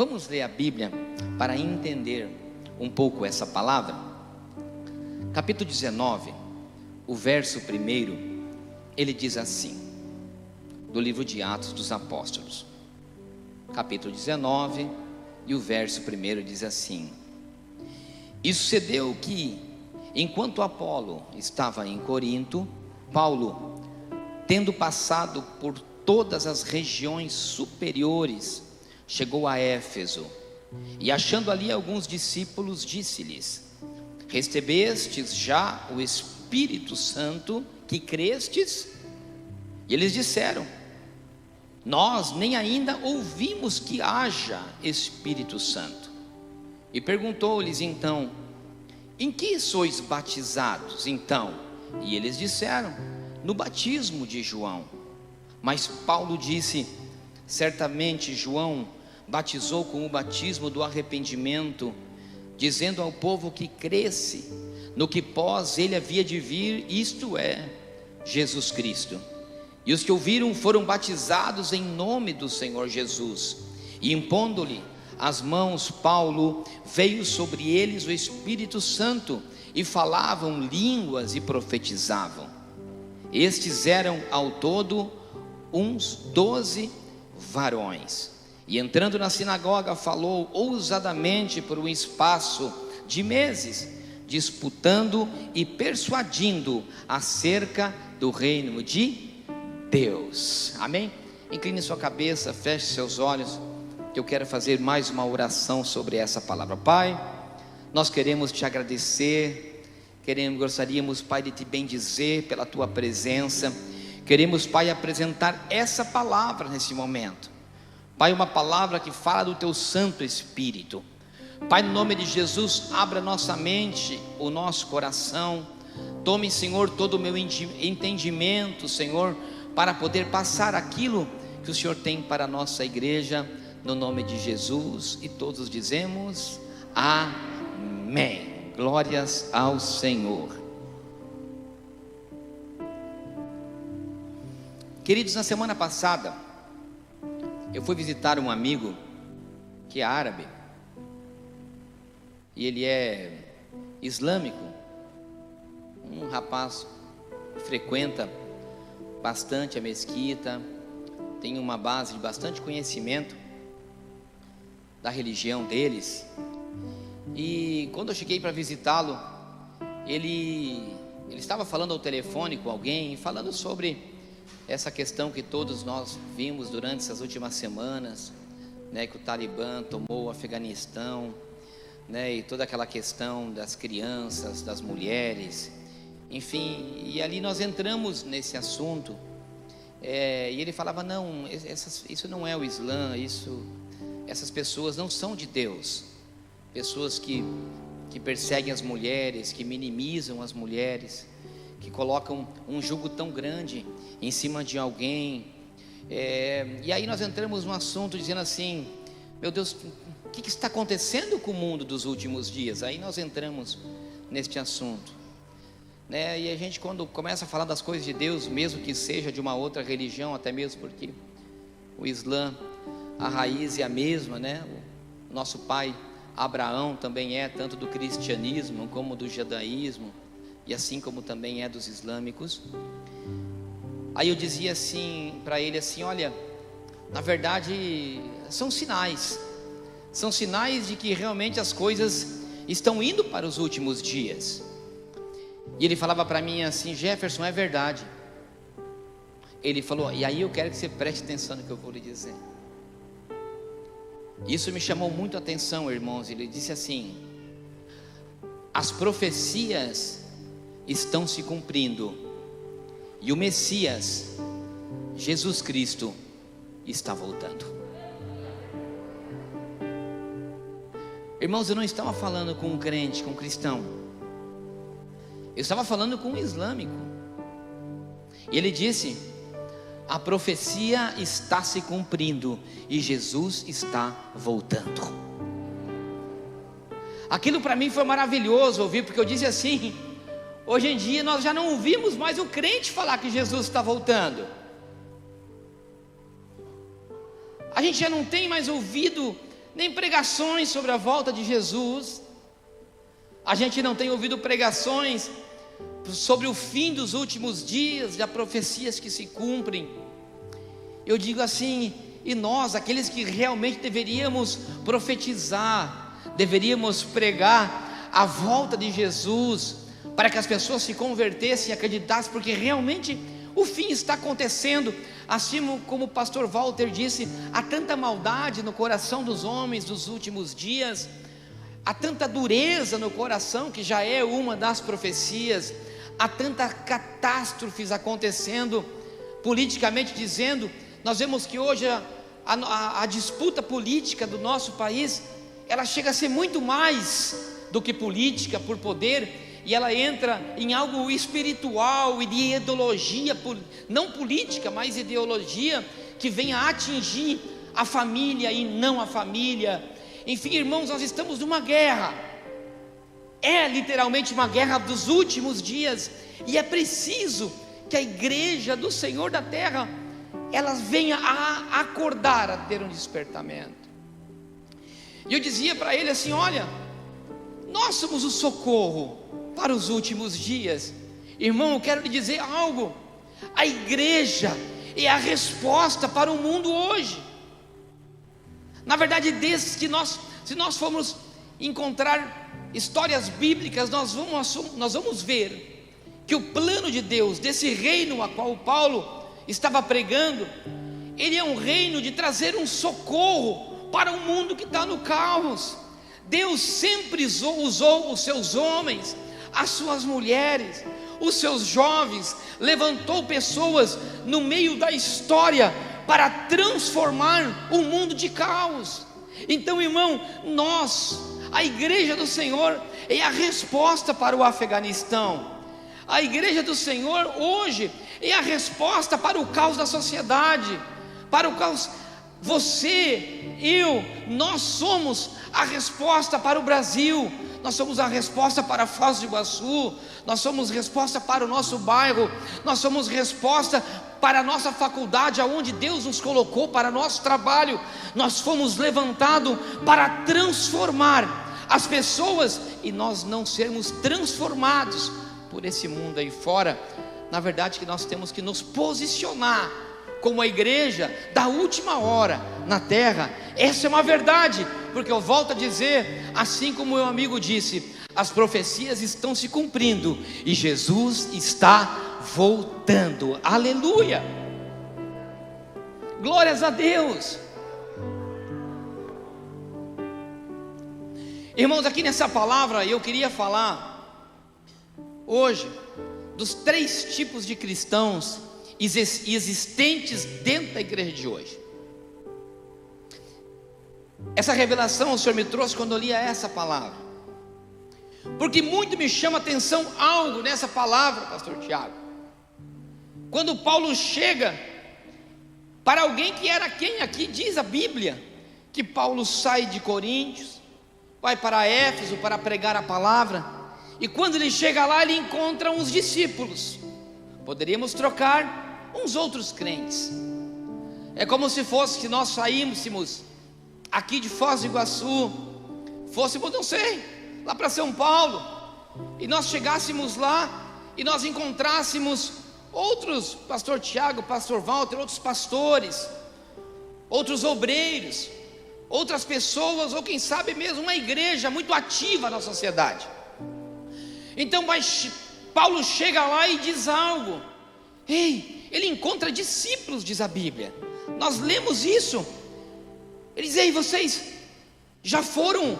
Vamos ler a Bíblia para entender um pouco essa palavra. Capítulo 19, o verso 1, ele diz assim, do livro de Atos dos Apóstolos, capítulo 19, e o verso 1 diz assim: E sucedeu que, enquanto Apolo estava em Corinto, Paulo, tendo passado por todas as regiões superiores, chegou a Éfeso, e achando ali alguns discípulos, disse-lhes: Recebestes já o Espírito Santo que crestes? E eles disseram: Nós nem ainda ouvimos que haja Espírito Santo. E perguntou-lhes então: Em que sois batizados então? E eles disseram: No batismo de João. Mas Paulo disse: Certamente João batizou com o batismo do arrependimento, dizendo ao povo que cresce no que pós ele havia de vir, isto é, Jesus Cristo. E os que ouviram foram batizados em nome do Senhor Jesus. E impondo-lhe as mãos, Paulo, veio sobre eles o Espírito Santo, e falavam línguas e profetizavam. Estes eram ao todo uns 12 varões. E entrando na sinagoga, falou ousadamente por um espaço de meses, disputando e persuadindo acerca do reino de Deus. Amém? Incline sua cabeça, feche seus olhos, que eu quero fazer mais uma oração sobre essa palavra. Pai, nós queremos te agradecer, gostaríamos, Pai, de te bendizer pela tua presença. Queremos, Pai, apresentar essa palavra nesse momento. Pai, uma palavra que fala do teu Santo Espírito. Pai, no nome de Jesus, abra nossa mente, o nosso coração. Tome, Senhor, todo o meu entendimento, Senhor, para poder passar aquilo que o Senhor tem para a nossa igreja, no nome de Jesus. E todos dizemos amém. Glórias ao Senhor. Queridos, na semana passada eu fui visitar um amigo que é árabe, e ele é islâmico, um rapaz que frequenta bastante a mesquita, tem uma base de bastante conhecimento da religião deles. E quando eu cheguei para visitá-lo, ele estava falando ao telefone com alguém, falando sobre essa questão que todos nós vimos durante essas últimas semanas, né, que o Talibã tomou o Afeganistão, né, e toda aquela questão das crianças, das mulheres, enfim, e ali nós entramos nesse assunto, e ele falava: não, isso não é o Islã, essas pessoas não são de Deus, pessoas que perseguem as mulheres, que minimizam as mulheres, que colocam um jugo tão grande em cima de alguém. E aí nós entramos no assunto dizendo assim: meu Deus, o que está acontecendo com o mundo dos últimos dias? Aí nós entramos neste assunto, né? E a gente, quando começa a falar das coisas de Deus, mesmo que seja de uma outra religião, até mesmo porque o Islã, a raiz é a mesma, né? O nosso pai Abraão também é tanto do cristianismo como do judaísmo, e assim como também é dos islâmicos. Aí eu dizia assim para ele assim: olha, na verdade são sinais de que realmente as coisas estão indo para os últimos dias. E ele falava para mim assim: Jefferson, é verdade. Ele falou, e aí eu quero que você preste atenção no que eu vou lhe dizer. Isso me chamou muito a atenção, irmãos. Ele disse assim: as profecias estão se cumprindo, e o Messias, Jesus Cristo, está voltando. Irmãos, eu não estava falando com um crente, com um cristão, eu estava falando com um islâmico. E ele disse: a profecia está se cumprindo e Jesus está voltando. Aquilo para mim foi maravilhoso ouvir, porque eu disse assim: hoje em dia nós já não ouvimos mais o crente falar que Jesus está voltando. A gente já não tem mais ouvido nem pregações sobre a volta de Jesus. A gente não tem ouvido pregações sobre o fim dos últimos dias, de profecias que se cumprem. Eu digo assim, e nós, aqueles que realmente deveríamos profetizar, deveríamos pregar a volta de Jesus, para que as pessoas se convertessem e acreditassem, porque realmente o fim está acontecendo. Assim como o pastor Walter disse, há tanta maldade no coração dos homens dos últimos dias, há tanta dureza no coração, que já é uma das profecias, há tanta catástrofes acontecendo, politicamente dizendo. Nós vemos que hoje a disputa política do nosso país, ela chega a ser muito mais do que política por poder, e ela entra em algo espiritual e de ideologia, não política, mas ideologia, que vem a atingir a família e não a família. Enfim, irmãos, nós estamos numa guerra, é literalmente uma guerra dos últimos dias, e é preciso que a igreja do Senhor da terra, ela venha a acordar, a ter um despertamento. E eu dizia para ele assim: olha, nós somos o socorro para os últimos dias. Irmão, eu quero lhe dizer algo: a igreja é a resposta para o mundo hoje. Na verdade, se nós formos encontrar histórias bíblicas, nós vamos ver que o plano de Deus, desse reino a qual Paulo estava pregando, ele é um reino de trazer um socorro para um mundo que está no caos. Deus sempre usou os seus homens, as suas mulheres, os seus jovens, levantou pessoas no meio da história para transformar um mundo de caos. Então, irmão, a igreja do Senhor é a resposta para o Afeganistão. A igreja do Senhor hoje é a resposta para o caos da sociedade, para o caos. Você, eu, nós somos a resposta para o Brasil. Nós somos a resposta para Foz do Iguaçu, nós somos resposta para o nosso bairro, nós somos resposta para a nossa faculdade, aonde Deus nos colocou, para nosso trabalho. Nós fomos levantados para transformar as pessoas, e nós não sermos transformados por esse mundo aí fora. Na verdade, que nós temos que nos posicionar como a igreja da última hora na terra. Essa é uma verdade, porque eu volto a dizer, assim como meu amigo disse, as profecias estão se cumprindo e Jesus está voltando. Aleluia, glórias a Deus. Irmãos, aqui nessa palavra eu queria falar hoje dos 3 tipos de cristãos existentes dentro da igreja de hoje. Essa revelação o Senhor me trouxe quando eu lia essa palavra, porque muito me chama a atenção algo nessa palavra, pastor Tiago. Quando Paulo chega para alguém que era quem? Aqui diz a Bíblia que Paulo sai de Coríntios, vai para Éfeso para pregar a palavra, e quando ele chega lá, ele encontra uns discípulos. Poderíamos trocar uns outros crentes. É como se fosse que nós saíssemos aqui de Foz do Iguaçu, fôssemos, não sei, lá para São Paulo, e nós chegássemos lá e nós encontrássemos outros, pastor Tiago, pastor Walter, outros pastores, outros obreiros, outras pessoas, ou quem sabe mesmo uma igreja muito ativa na sociedade. Então, Paulo chega lá e diz algo. Ele encontra discípulos, diz a Bíblia. Nós lemos isso. Ele diz: ei, vocês já foram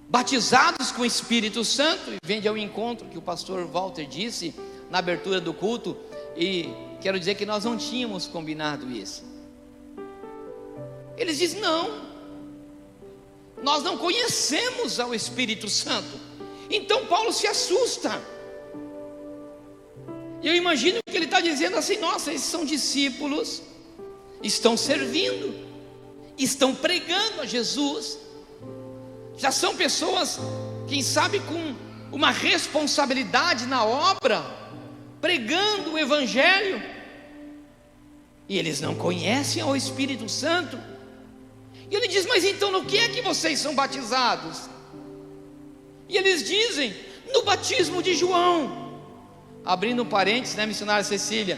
batizados com o Espírito Santo? E vem ao encontro que o pastor Walter disse na abertura do culto. E quero dizer que nós não tínhamos combinado isso. Eles dizem: não, nós não conhecemos ao Espírito Santo. Então Paulo se assusta. E eu imagino que ele está dizendo assim: nossa, esses são discípulos, estão servindo, estão pregando a Jesus, já são pessoas, quem sabe com uma responsabilidade na obra, pregando o Evangelho, e eles não conhecem ao Espírito Santo. E ele diz: mas então no que é que vocês são batizados? E eles dizem: no batismo de João. Abrindo um parênteses, né, missionária Cecília?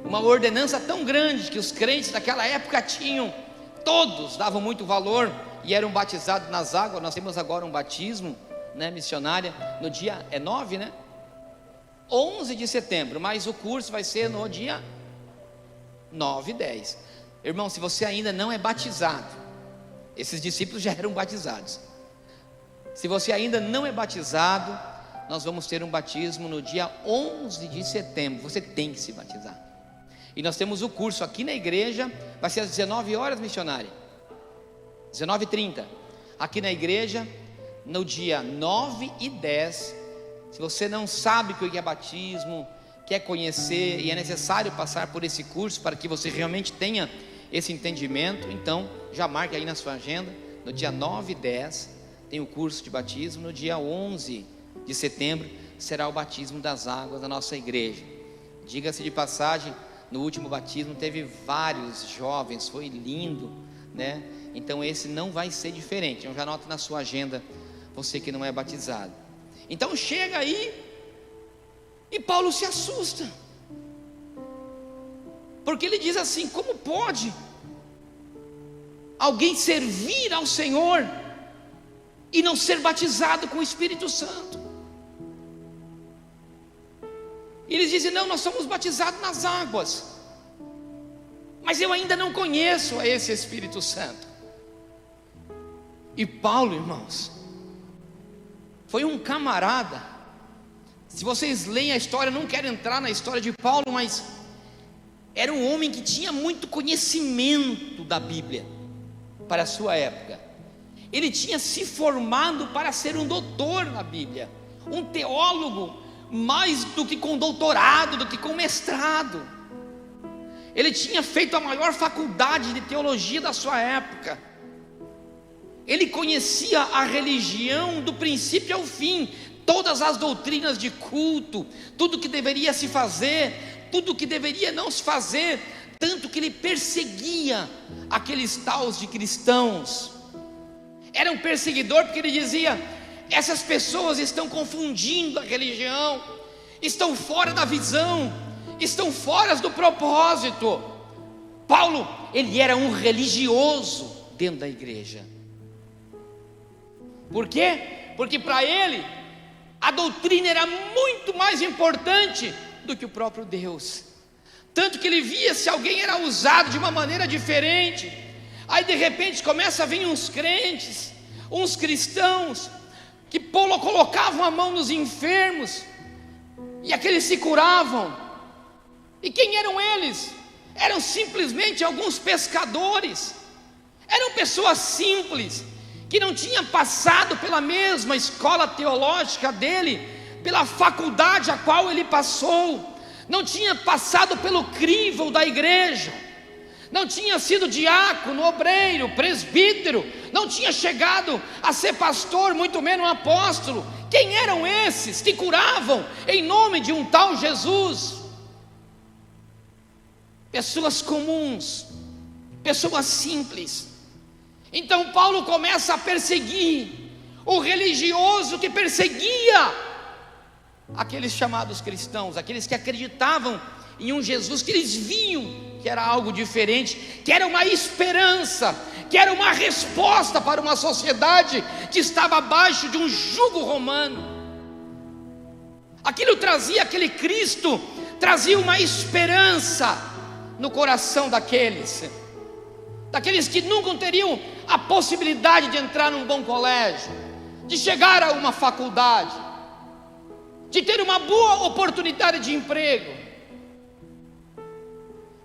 Uma ordenança tão grande que os crentes daquela época tinham, todos davam muito valor e eram batizados nas águas. Nós temos agora um batismo, né, missionária, no dia 9, né? 11 de setembro, mas o curso vai ser no dia 9 e 10. Irmão, se você ainda não é batizado, esses discípulos já eram batizados. Se você ainda não é batizado, nós vamos ter um batismo no dia 11 de setembro. Você tem que se batizar. E nós temos o curso aqui na igreja, vai ser às 19 horas, missionária, 19h30, aqui na igreja, no dia 9 e 10. Se você não sabe o que é batismo, quer conhecer e é necessário passar por esse curso para que você realmente tenha esse entendimento, então já marque aí na sua agenda. No dia 9 e 10 tem o curso de batismo. No dia 11 de setembro será o batismo das águas da nossa igreja. Diga-se de passagem, no último batismo teve vários jovens, foi lindo, né? Então esse não vai ser diferente. Então já anota na sua agenda, você que não é batizado. Então chega aí e Paulo se assusta, porque ele diz assim: como pode alguém servir ao Senhor e não ser batizado com o Espírito Santo? E eles dizem: não, nós somos batizados nas águas, mas eu ainda não conheço a esse Espírito Santo. E Paulo, irmãos, foi um camarada. Se vocês leem a história, não quero entrar na história de Paulo, mas era um homem que tinha muito conhecimento da Bíblia para a sua época. Ele tinha se formado para ser um doutor na Bíblia, um teólogo, mais do que com doutorado, do que com mestrado. Ele tinha feito a maior faculdade de teologia da sua época. Ele conhecia a religião do princípio ao fim, todas as doutrinas de culto, tudo que deveria se fazer, tudo que deveria não se fazer, tanto que ele perseguia aqueles tais de cristãos. Era um perseguidor porque ele dizia: essas pessoas estão confundindo a religião, estão fora da visão, estão fora do propósito. Paulo, ele era um religioso dentro da igreja. Por quê? Porque para ele a doutrina era muito mais importante do que o próprio Deus. Tanto que ele via se alguém era usado de uma maneira diferente. Aí de repente começa a vir uns crentes, uns cristãos, que colocavam a mão nos enfermos, e aqueles se curavam. E quem eram eles? Eram simplesmente alguns pescadores. Eram pessoas simples, que não tinham passado pela mesma escola teológica dele, pela faculdade a qual ele passou, não tinha passado pelo crivo da igreja, não tinha sido diácono, obreiro, presbítero, não tinha chegado a ser pastor, muito menos um apóstolo. Quem eram esses que curavam em nome de um tal Jesus? Pessoas comuns, pessoas simples. Então Paulo começa a perseguir o religioso que perseguia aqueles chamados cristãos, aqueles que acreditavam em um Jesus que eles viam que era algo diferente, que era uma esperança, que era uma resposta para uma sociedade que estava abaixo de um jugo romano. Aquilo trazia, aquele Cristo trazia uma esperança no coração daqueles que nunca teriam a possibilidade de entrar num bom colégio, de chegar a uma faculdade, de ter uma boa oportunidade de emprego,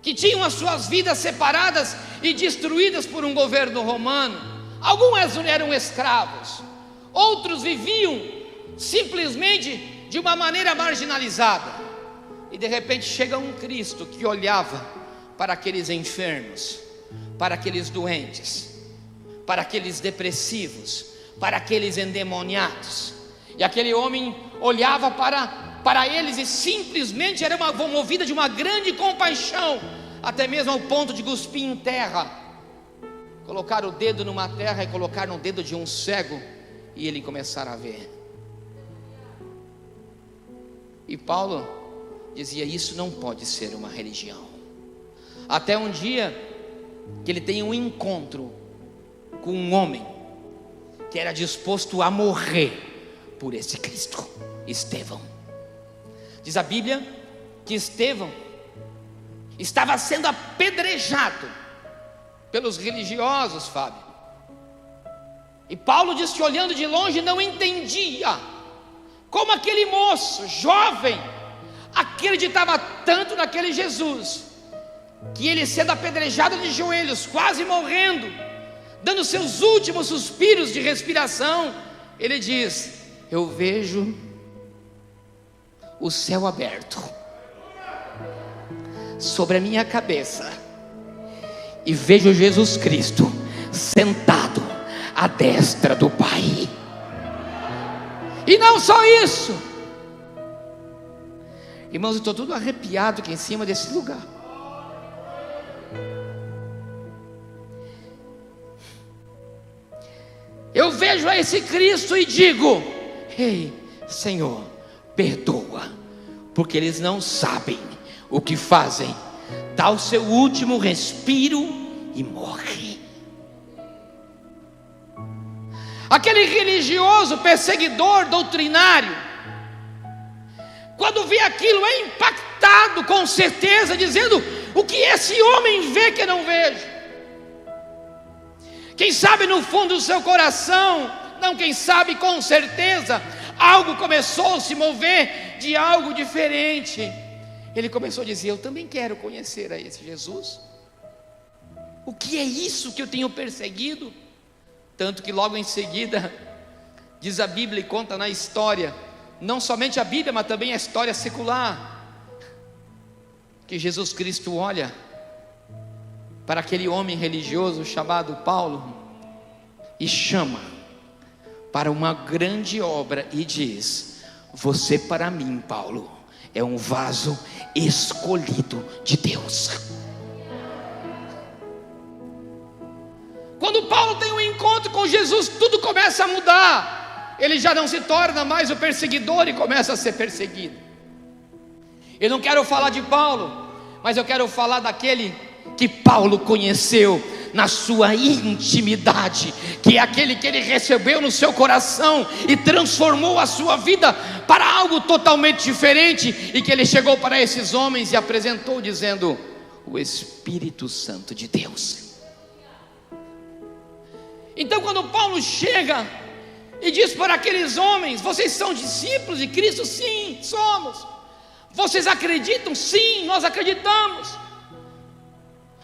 que tinham as suas vidas separadas e destruídas por um governo romano. Alguns eram escravos, outros viviam simplesmente de uma maneira marginalizada. E de repente chega um Cristo que olhava para aqueles enfermos, para aqueles doentes, para aqueles depressivos, para aqueles endemoniados. E aquele homem olhava para eles e simplesmente era movida de uma grande compaixão, até mesmo ao ponto de cuspir em terra, colocar o dedo numa terra e colocar no dedo de um cego, e ele começar a ver. E Paulo dizia: isso não pode ser uma religião. Até um dia que ele tem um encontro com um homem que era disposto a morrer por esse Cristo, Estevão. Diz a Bíblia que Estevão estava sendo apedrejado pelos religiosos, Fábio. E Paulo diz que olhando de longe não entendia como aquele moço, jovem, acreditava tanto naquele Jesus, que ele sendo apedrejado de joelhos, quase morrendo, dando seus últimos suspiros de respiração, ele diz: eu vejo o céu aberto sobre a minha cabeça e vejo Jesus Cristo sentado à destra do Pai. E não só isso, irmãos, eu estou todo arrepiado aqui em cima desse lugar. Eu vejo a esse Cristo e digo: ei, Senhor, perdoa, porque eles não sabem o que fazem. Dá o seu último respiro e morre. Aquele religioso, perseguidor, doutrinário, quando vê aquilo, é impactado com certeza, dizendo: o que esse homem vê que eu não vejo? Quem sabe no fundo do seu coração, não, quem sabe com certeza, algo começou a se mover de algo diferente. Ele começou a dizer: eu também quero conhecer a esse Jesus. O que é isso que eu tenho perseguido? Tanto que logo em seguida, diz a Bíblia e conta na história, não somente a Bíblia, mas também a história secular, que Jesus Cristo olha para aquele homem religioso chamado Paulo e chama para uma grande obra e diz: você para mim, Paulo, é um vaso escolhido de Deus. Quando Paulo tem um encontro com Jesus, tudo começa a mudar. Ele já não se torna mais o perseguidor e começa a ser perseguido. Eu não quero falar de Paulo, mas eu quero falar daquele que Paulo conheceu na sua intimidade, que é aquele que ele recebeu no seu coração e transformou a sua vida para algo totalmente diferente, e que ele chegou para esses homens e apresentou dizendo: o Espírito Santo de Deus. Então quando Paulo chega e diz para aqueles homens: vocês são discípulos de Cristo? Sim, somos. Vocês acreditam? Sim, nós acreditamos.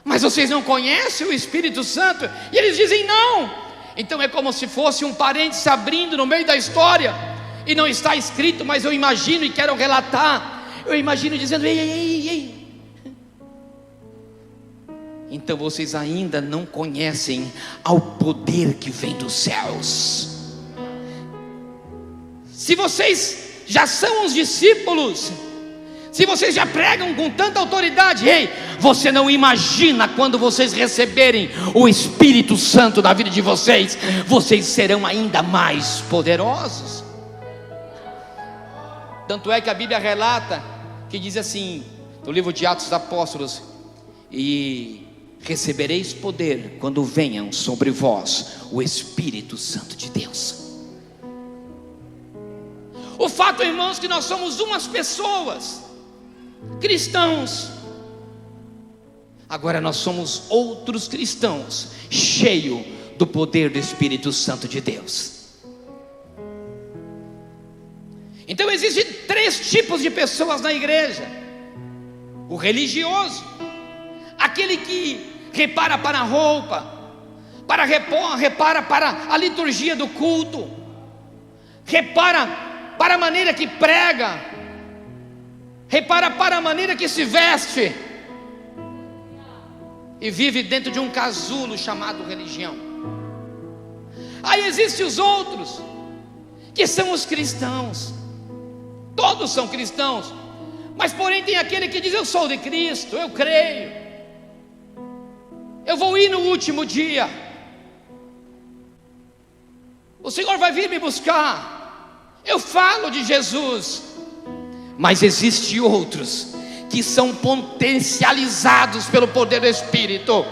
Mas vocês não conhecem o Espírito Santo? E eles dizem: não. Então é como se fosse um parente se abrindo no meio da história, e não está escrito, mas eu imagino e quero relatar. Eu imagino dizendo: ei, ei, ei, ei. Então vocês ainda não conhecem ao poder que vem dos céus. Se vocês já são os discípulos, se vocês já pregam com tanta autoridade, ei, você não imagina quando vocês receberem o Espírito Santo na vida de vocês, vocês serão ainda mais poderosos. Tanto é que a Bíblia relata, que diz assim, no livro de Atos dos Apóstolos: e recebereis poder quando venham sobre vós o Espírito Santo de Deus. O fato, irmãos, que nós somos umas pessoas, cristãos. Agora nós somos outros cristãos, cheios do poder do Espírito Santo de Deus. Então existem 3 tipos de pessoas na igreja: o religioso, aquele que repara para a roupa, repara para a liturgia do culto, repara para a maneira que prega, repara para a maneira que se veste, e vive dentro de um casulo chamado religião. Aí existem os outros, que são os cristãos. Todos são cristãos, mas porém tem aquele que diz: eu sou de Cristo, eu creio, eu vou ir no último dia, o Senhor vai vir me buscar, eu falo de Jesus. Mas existem outros que são potencializados pelo poder do Espírito,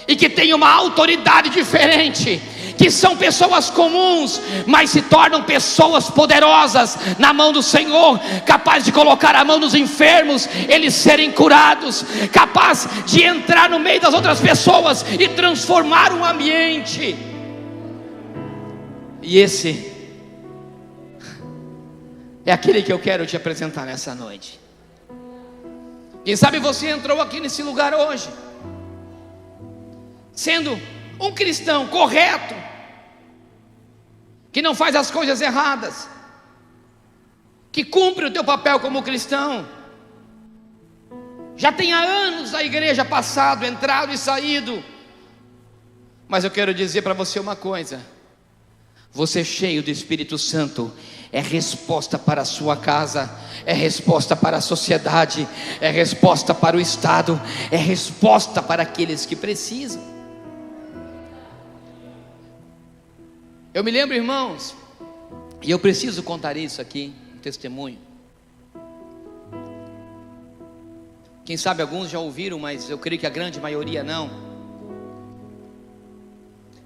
e que têm uma autoridade diferente, que são pessoas comuns, mas se tornam pessoas poderosas na mão do Senhor, capaz de colocar a mão nos enfermos, eles serem curados, capaz de entrar no meio das outras pessoas e transformar um ambiente. E esse é aquele que eu quero te apresentar nessa noite. Quem sabe você entrou aqui nesse lugar hoje sendo um cristão correto, que não faz as coisas erradas, que cumpre o teu papel como cristão, já tem há anos a igreja passado, entrado e saído. Mas eu quero dizer para você uma coisa: você cheio do Espírito Santo é resposta para a sua casa, é resposta para a sociedade, é resposta para o Estado, é resposta para aqueles que precisam. Eu me lembro, irmãos, e eu preciso contar isso aqui, um testemunho. Quem sabe alguns já ouviram, mas eu creio que a grande maioria não.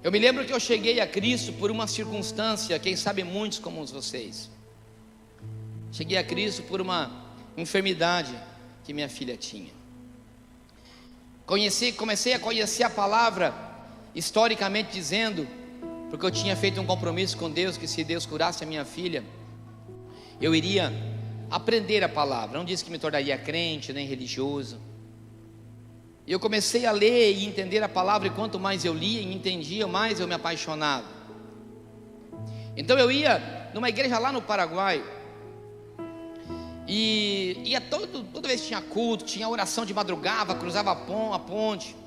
Eu me lembro que eu cheguei a Cristo por uma circunstância, quem sabe muitos como vocês. Cheguei a Cristo por uma enfermidade que minha filha tinha. Comecei a conhecer a palavra, historicamente dizendo, porque eu tinha feito um compromisso com Deus, que se Deus curasse a minha filha, eu iria aprender a palavra. Não disse que me tornaria crente, nem religioso. E eu comecei a ler e entender a palavra, e quanto mais eu lia e entendia, mais eu me apaixonava. Então eu ia numa igreja lá no Paraguai, e ia toda vez que tinha culto, tinha oração de madrugada, cruzava a ponte.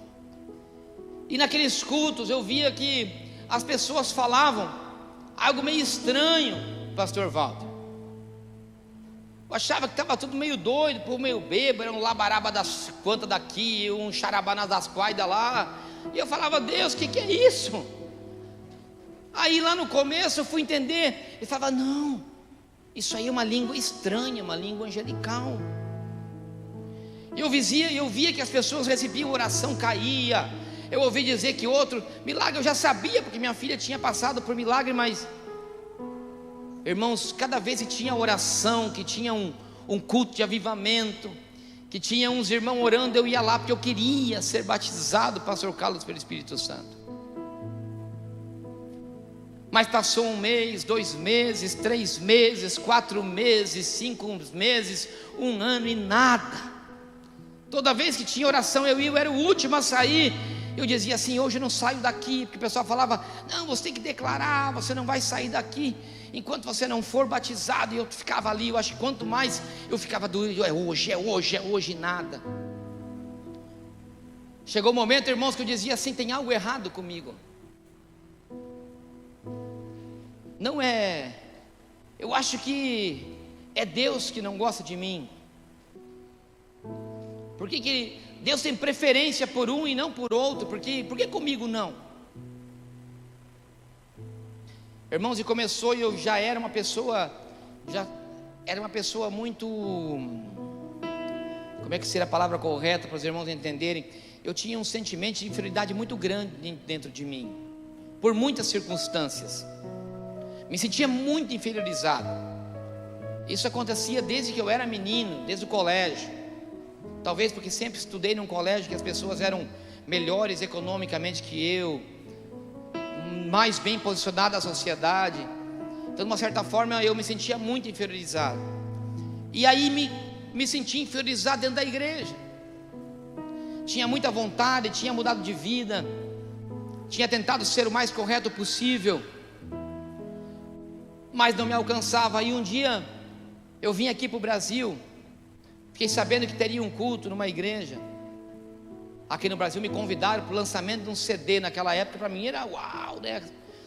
E naqueles cultos eu via que as pessoas falavam algo meio estranho, pastor Walter. Eu achava que estava tudo meio doido, meio bêbado, era um labaraba das quantas daqui, um charabana das quaidas lá. E eu falava: Deus, o que é isso? Aí lá no começo eu fui entender, e falava: não, isso aí é uma língua estranha, uma língua angelical. E eu via que as pessoas recebiam oração, caía. Eu ouvi dizer que outro milagre eu já sabia, porque minha filha tinha passado por milagre, mas, irmãos, cada vez que tinha oração, que tinha um culto de avivamento, que tinha uns irmãos orando, eu ia lá, porque eu queria ser batizado, pastor Carlos, pelo Espírito Santo. Mas passou 1 mês, 2 meses, 3 meses, 4 meses, 5 meses, 1 ano e nada. Toda vez que tinha oração eu era o último a sair. Eu dizia assim: hoje eu não saio daqui, porque o pessoal falava: não, você tem que declarar, você não vai sair daqui enquanto você não for batizado. E eu ficava ali, eu acho que quanto mais eu ficava doido, é hoje, nada. Chegou o momento, irmãos, que eu dizia assim: tem algo errado comigo. Não é, eu acho que é Deus que não gosta de mim. Por que Deus tem preferência por um e não por outro? Por que comigo não? Irmãos, e começou, e eu já era uma pessoa muito, como é que seria a palavra correta para os irmãos entenderem? Eu tinha um sentimento de inferioridade muito grande dentro de mim, por muitas circunstâncias. Me sentia muito inferiorizado. Isso acontecia desde que eu era menino, desde o colégio. Talvez porque sempre estudei num colégio que as pessoas eram melhores economicamente que eu, mais bem posicionadas na sociedade. Então, de uma certa forma, eu me sentia muito inferiorizado. E aí me senti inferiorizado dentro da igreja. Tinha muita vontade, tinha mudado de vida, tinha tentado ser o mais correto possível, mas não me alcançava. E um dia eu vim aqui para o Brasil, fiquei sabendo que teria um culto numa igreja aqui no Brasil. Me convidaram para o lançamento de um CD. Naquela época para mim era uau, né?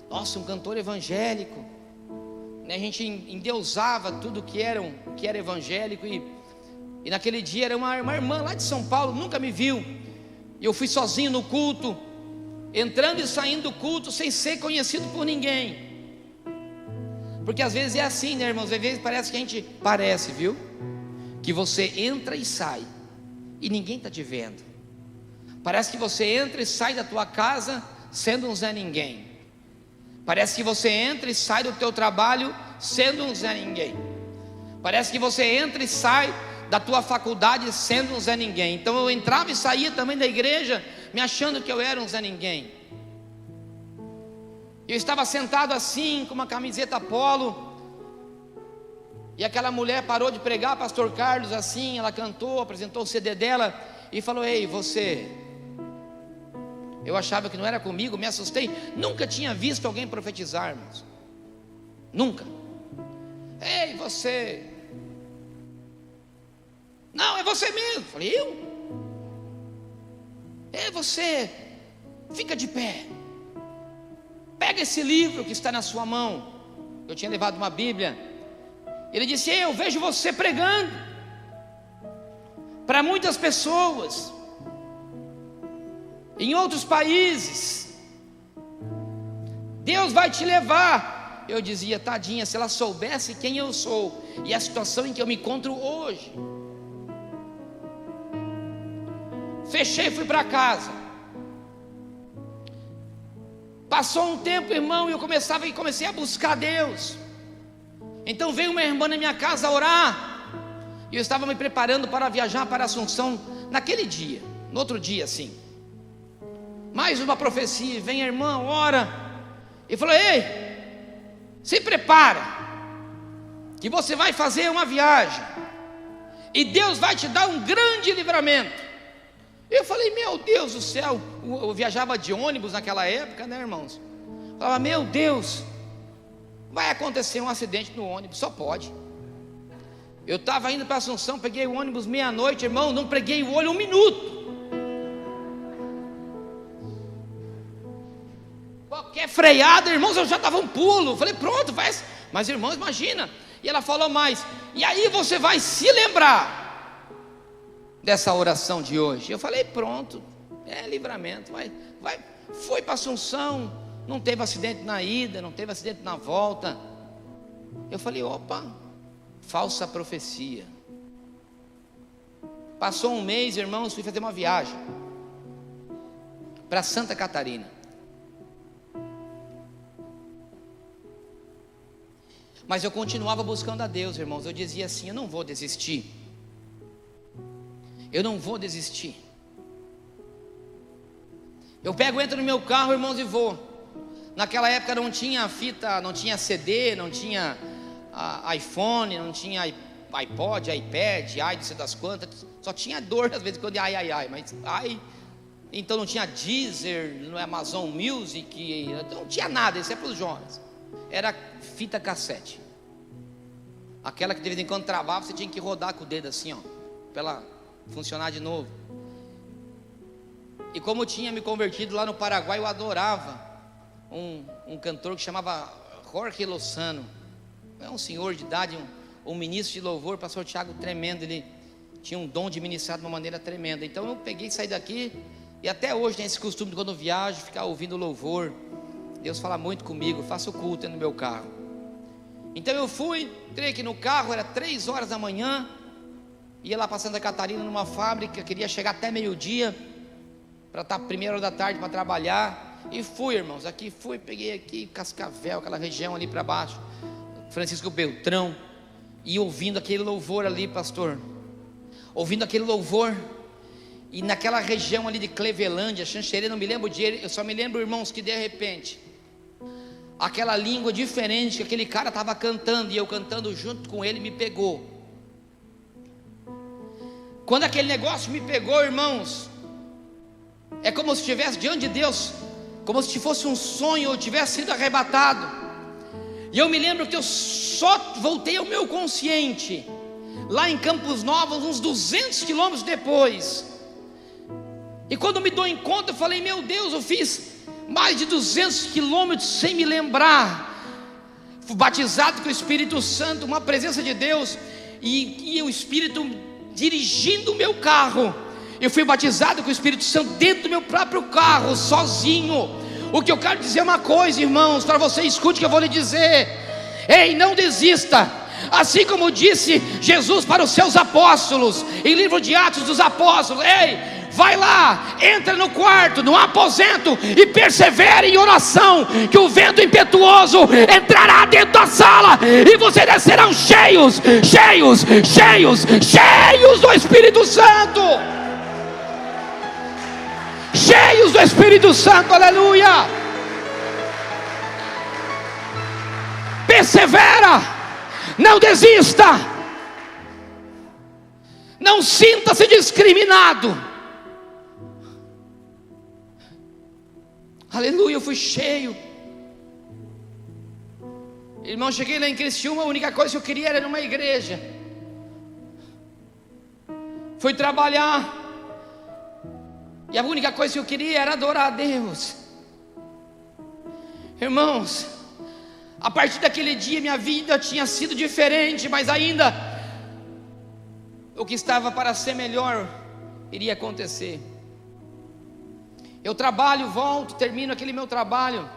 Nossa, um cantor evangélico, né? A gente endeusava tudo que era evangélico. E naquele dia era uma irmã lá de São Paulo, nunca me viu, e eu fui sozinho no culto, entrando e saindo do culto sem ser conhecido por ninguém. Porque às vezes é assim, né, irmãos? Às vezes parece, viu? Que você entra e sai e ninguém está te vendo. Parece que você entra e sai da tua casa sendo um Zé Ninguém. Parece que você entra e sai do teu trabalho sendo um Zé Ninguém. Parece que você entra e sai da tua faculdade sendo um Zé Ninguém. Então eu entrava e saía também da igreja me achando que eu era um Zé Ninguém. Eu estava sentado assim, com uma camiseta polo, e aquela mulher parou de pregar, pastor Carlos, assim, ela cantou, apresentou o CD dela, e falou: ei, você... Eu achava que não era comigo, me assustei, nunca tinha visto alguém profetizar, irmãos, nunca. Ei, você... Não, é você mesmo. Falei: eu? É você, fica de pé, pega esse livro que está na sua mão. Eu tinha levado uma Bíblia. Ele disse: eu vejo você pregando para muitas pessoas em outros países, Deus vai te levar. Eu dizia: tadinha, se ela soubesse quem eu sou e a situação em que eu me encontro hoje. Fechei e fui para casa. Passou um tempo, irmão, e eu comecei a buscar Deus. Então veio uma irmã na minha casa orar, e eu estava me preparando para viajar para Assunção naquele dia, no outro dia assim. Mais uma profecia, vem a irmã, ora, e falou: ei, se prepara, que você vai fazer uma viagem, e Deus vai te dar um grande livramento. Eu falei: meu Deus do céu, eu viajava de ônibus naquela época, né, irmãos? Eu falava: meu Deus, vai acontecer um acidente no ônibus, só pode. Eu estava indo para Assunção, peguei o ônibus meia-noite, irmão, não preguei o olho um minuto. Qualquer freada, irmãos, eu já dava um pulo. Falei: pronto, vai. Mas, irmãos, imagina. E ela falou mais: e aí você vai se lembrar dessa oração de hoje. Eu falei: pronto, é livramento, vai. Foi para Assunção, não teve acidente na ida, não teve acidente na volta. Eu falei: opa, falsa profecia. Passou um mês, irmãos, fui fazer uma viagem para Santa Catarina. Mas eu continuava buscando a Deus, irmãos. Eu dizia assim: eu não vou desistir. Eu não vou desistir. Eu entro no meu carro, irmãos, e vou. Naquela época não tinha fita, não tinha CD, não tinha iPhone, não tinha iPod, iPad, não sei das quantas. Só tinha dor às vezes quando mas então não tinha Deezer, no Amazon Music, não tinha nada, isso é para os jovens. Era fita cassete, aquela que de vez em quando travava, você tinha que rodar com o dedo assim, ó, para ela funcionar de novo. E como eu tinha me convertido lá no Paraguai, eu adorava um cantor que chamava Jorge Lozano. É um senhor de idade, um ministro de louvor, pastor Tiago, tremendo. Ele tinha um dom de ministrar de uma maneira tremenda. Então eu peguei e saí daqui, e até hoje tem esse costume de, quando eu viajo, ficar ouvindo louvor. Deus fala muito comigo, faço culto no meu carro. Então eu entrei aqui no carro, era 3 horas da manhã, ia lá para Santa Catarina numa fábrica, queria chegar até meio-dia, para estar 1h da tarde para trabalhar. E fui, irmãos, peguei aqui Cascavel, aquela região ali para baixo, Francisco Beltrão, e ouvindo aquele louvor ali, pastor, ouvindo aquele louvor. E naquela região ali de Clevelândia, Xanxerê, não me lembro eu só me lembro, irmãos, que de repente aquela língua diferente que aquele cara estava cantando, e eu cantando junto com ele, me pegou. Quando aquele negócio me pegou, irmãos, é como se estivesse diante de Deus, como se fosse um sonho, eu tivesse sido arrebatado. E eu me lembro que eu só voltei ao meu consciente lá em Campos Novos, uns 200 quilômetros depois. E quando me dou em conta, eu falei: meu Deus, eu fiz mais de 200 quilômetros sem me lembrar. Fui batizado com o Espírito Santo, uma presença de Deus, e o Espírito dirigindo o meu carro. Eu fui batizado com o Espírito Santo dentro do meu próprio carro, sozinho. O que eu quero dizer é uma coisa, irmãos, para você, escute o que eu vou lhe dizer. Ei, não desista. Assim como disse Jesus para os seus apóstolos, em livro de Atos dos Apóstolos: ei, vai lá, entra no quarto, no aposento, e persevere em oração, que o vento impetuoso entrará dentro da sala, e vocês serão cheios do Espírito Santo. Cheios do Espírito Santo, aleluia. Persevera, não desista, não sinta-se discriminado. Aleluia, eu fui cheio. Irmão, cheguei lá em Criciúma, a única coisa que eu queria era numa igreja. Fui trabalhar, e a única coisa que eu queria era adorar a Deus. Irmãos, a partir daquele dia minha vida tinha sido diferente, mas ainda o que estava para ser melhor iria acontecer. Eu trabalho, volto, termino aquele meu trabalho,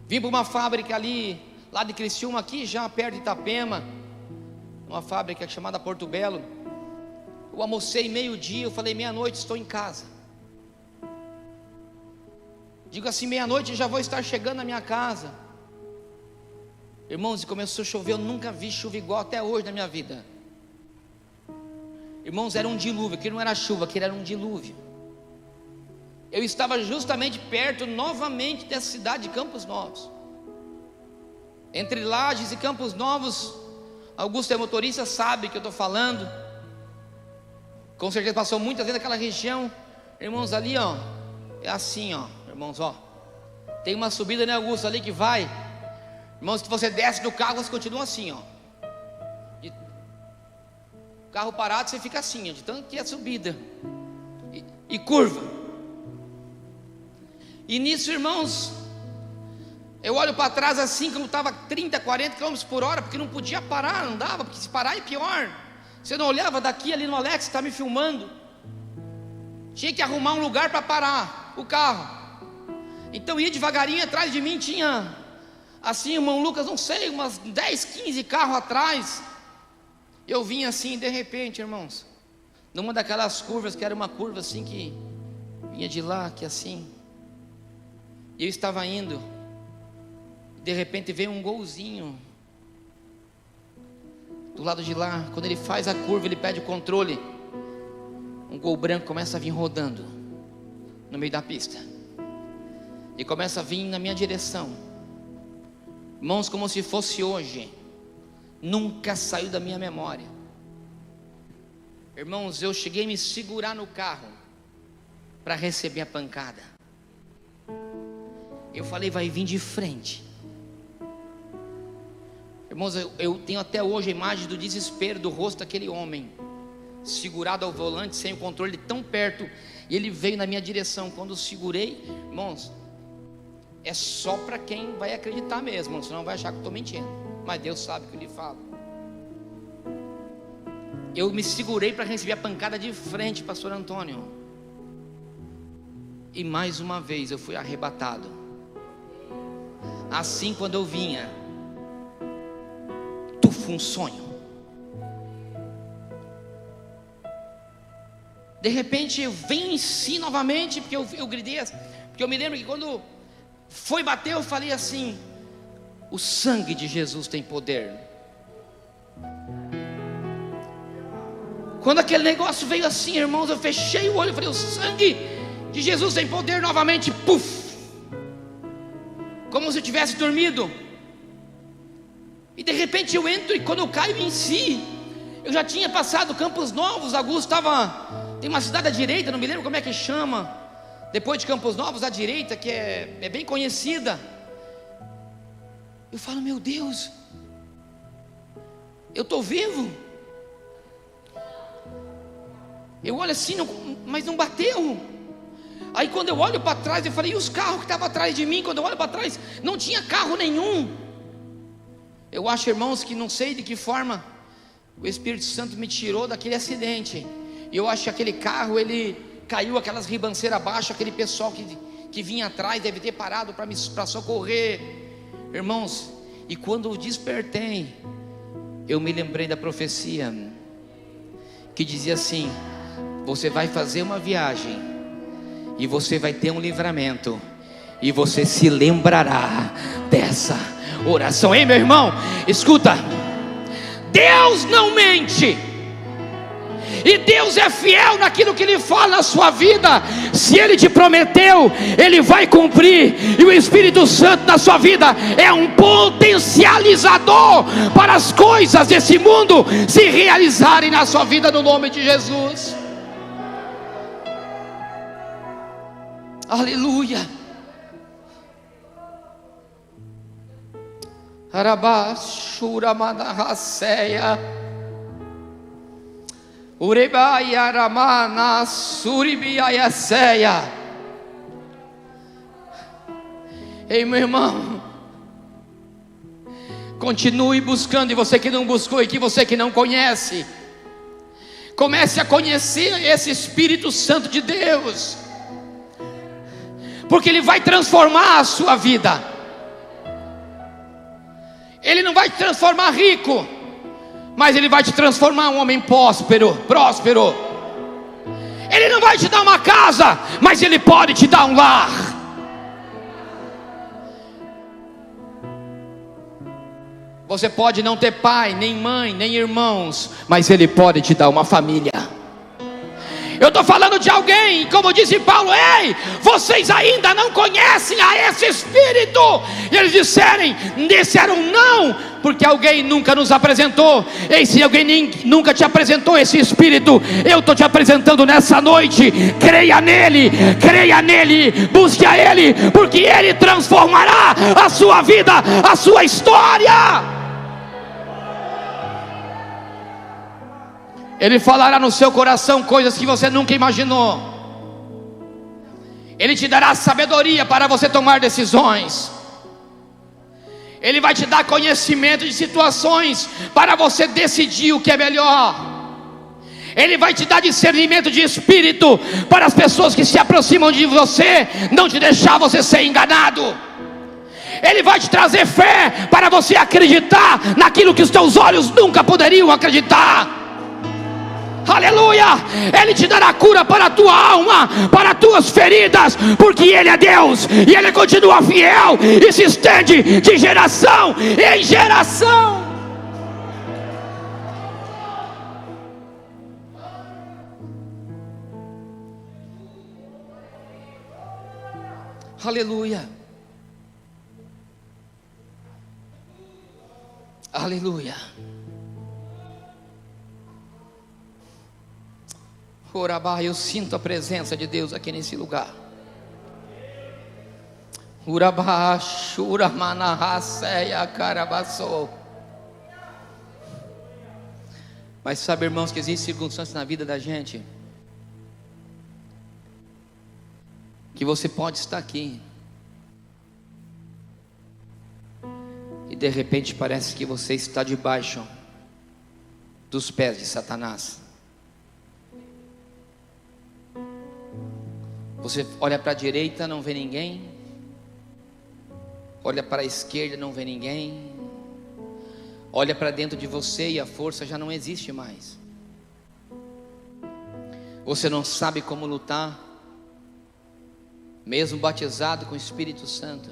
vim para uma fábrica ali, lá de Criciúma, aqui já perto de Itapema, uma fábrica chamada Porto Belo. Eu almocei meio-dia, eu falei: meia-noite estou em casa. Digo assim: meia-noite já vou estar chegando na minha casa. Irmãos, e começou a chover. Eu nunca vi chuva igual até hoje na minha vida. Irmãos, era um dilúvio, que não era chuva, que era um dilúvio. Eu estava justamente perto novamente dessa cidade de Campos Novos, entre Lages e Campos Novos. Augusto é motorista, sabe que eu estou falando. Com certeza passou muitas vezes naquela região. Irmãos, ali ó, é assim ó, irmãos, ó, tem uma subida, né, Augusto, ali que vai. Irmãos, se você desce do carro, você continua assim ó, carro parado você fica assim ó, de tanto que é subida e curva. E nisso, irmãos, eu olho para trás assim, como estava 30, 40 km por hora, porque não podia parar, não dava, porque se parar é pior. Você não olhava daqui, ali no Alex, está me filmando. Tinha que arrumar um lugar para parar o carro. Então ia devagarinho, atrás de mim tinha, assim, irmão Lucas, não sei, umas 10, 15 carros atrás. Eu vinha assim, de repente, irmãos, numa daquelas curvas, que era uma curva assim, que vinha de lá, que assim. E eu estava indo, de repente veio um golzinho do lado de lá. Quando ele faz a curva, ele pede o controle, um gol branco começa a vir rodando no meio da pista, e começa a vir na minha direção. Irmãos, como se fosse hoje, nunca saiu da minha memória. Irmãos, eu cheguei a me segurar no carro para receber a pancada. Eu falei: vai vir de frente. Irmãos, eu tenho até hoje a imagem do desespero do rosto daquele homem, segurado ao volante, sem o controle, tão perto, e ele veio na minha direção. Quando eu segurei, irmãos, é só para quem vai acreditar mesmo, senão vai achar que eu estou mentindo, mas Deus sabe o que eu lhe falo. Eu me segurei para receber a pancada de frente, pastor Antônio, e mais uma vez eu fui arrebatado. Assim, quando eu vinha, um sonho. De repente eu venci novamente, porque eu gritei, porque eu me lembro que quando foi bater, eu falei assim: o sangue de Jesus tem poder. Quando aquele negócio veio assim, irmãos, eu fechei o olho e falei: o sangue de Jesus tem poder novamente. Puf! Como se eu tivesse dormido. E de repente eu entro, e quando eu caio em si, eu já tinha passado Campos Novos. Augusto estava, tem uma cidade à direita, não me lembro como é que chama, depois de Campos Novos, à direita, que é bem conhecida. Eu falo: meu Deus, eu estou vivo. Eu olho assim, mas não bateu. Aí quando eu olho para trás, eu falei: e os carros que estavam atrás de mim? Quando eu olho para trás, não tinha carro nenhum. Eu acho, irmãos, que não sei de que forma o Espírito Santo me tirou daquele acidente. E eu acho que aquele carro, ele caiu aquelas ribanceiras abaixo. Aquele pessoal que vinha atrás deve ter parado para socorrer. Irmãos, E quando eu despertei, eu me lembrei da profecia que dizia assim: você vai fazer uma viagem e você vai ter um livramento, e você se lembrará dessa oração. Ei, meu irmão, escuta, Deus não mente, e Deus é fiel naquilo que Ele fala na sua vida. Se Ele te prometeu, Ele vai cumprir. E o Espírito Santo na sua vida é um potencializador para as coisas desse mundo se realizarem na sua vida, no nome de Jesus. Aleluia. Arabashura manahasseia, urebaia ramana suribiaiaceia. Ei, meu irmão, continue buscando. E você que não buscou, e que você que não conhece, comece a conhecer esse Espírito Santo de Deus, porque Ele vai transformar a sua vida. Ele não vai te transformar rico, mas Ele vai te transformar um homem próspero. Ele não vai te dar uma casa, mas Ele pode te dar um lar. Você pode não ter pai, nem mãe, nem irmãos, mas Ele pode te dar uma família. Eu estou falando de alguém, como disse Paulo: ei, vocês ainda não conhecem a esse Espírito. E eles disseram não, porque alguém nunca nos apresentou. Ei, se alguém nunca te apresentou esse Espírito, eu estou te apresentando nessa noite. Creia nele, busque a Ele, porque Ele transformará a sua vida, a sua história. Ele falará no seu coração coisas que você nunca imaginou. Ele te dará sabedoria para você tomar decisões. Ele vai te dar conhecimento de situações para você decidir o que é melhor. Ele vai te dar discernimento de espírito para as pessoas que se aproximam de você não te deixar você ser enganado. Ele vai te trazer fé para você acreditar naquilo que os teus olhos nunca poderiam acreditar. Aleluia. Ele te dará cura para a tua alma, para as tuas feridas, porque Ele é Deus, e Ele continua fiel, e se estende de geração em geração. Aleluia. Aleluia. Urabá, eu sinto a presença de Deus aqui nesse lugar. Urabá, Shuramanahaseia Carabassou. Mas sabe, irmãos, que existem circunstâncias na vida da gente que você pode estar aqui e de repente parece que você está debaixo dos pés de Satanás. Você olha para a direita, não vê ninguém. Olha para a esquerda, não vê ninguém. Olha para dentro de você e a força já não existe mais. Você não sabe como lutar, mesmo batizado com o Espírito Santo.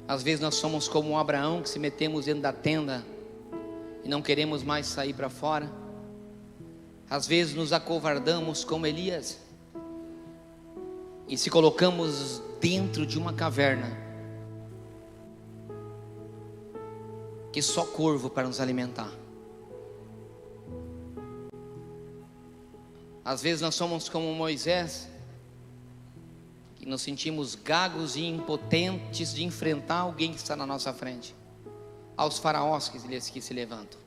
Às vezes nós somos como um Abraão, que se metemos dentro da tenda e não queremos mais sair para fora. Às vezes nos acovardamos como Elias e se colocamos dentro de uma caverna que só corvo para nos alimentar. Às vezes nós somos como Moisés, que nos sentimos gagos e impotentes de enfrentar alguém que está na nossa frente, aos faraós que se levantam.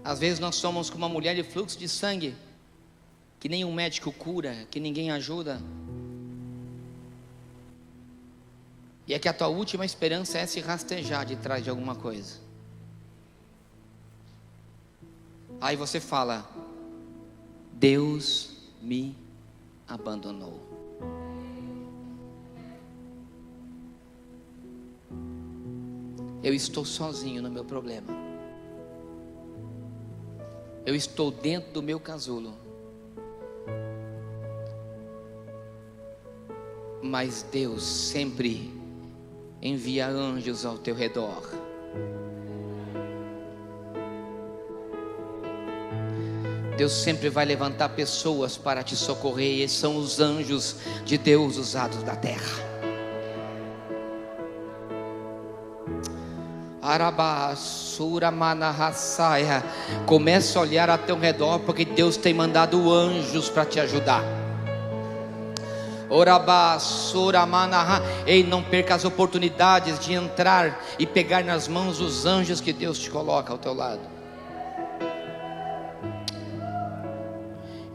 Às vezes nós somos como uma mulher de fluxo de sangue, que nenhum médico cura, que ninguém ajuda. E é que a tua última esperança é se rastejar de trás de alguma coisa. Aí você fala: Deus me abandonou. eu estou sozinho no meu problema. Eu estou dentro do meu casulo. Mas Deus sempre envia anjos ao teu redor. Deus sempre vai levantar pessoas para te socorrer. E esses são os anjos de Deus usados da terra. Arabasura manahassaia. Comece a olhar a teu redor, porque Deus tem mandado anjos para te ajudar. Orabasura manaha. Ei, não perca as oportunidades de entrar e pegar nas mãos os anjos que Deus te coloca ao teu lado.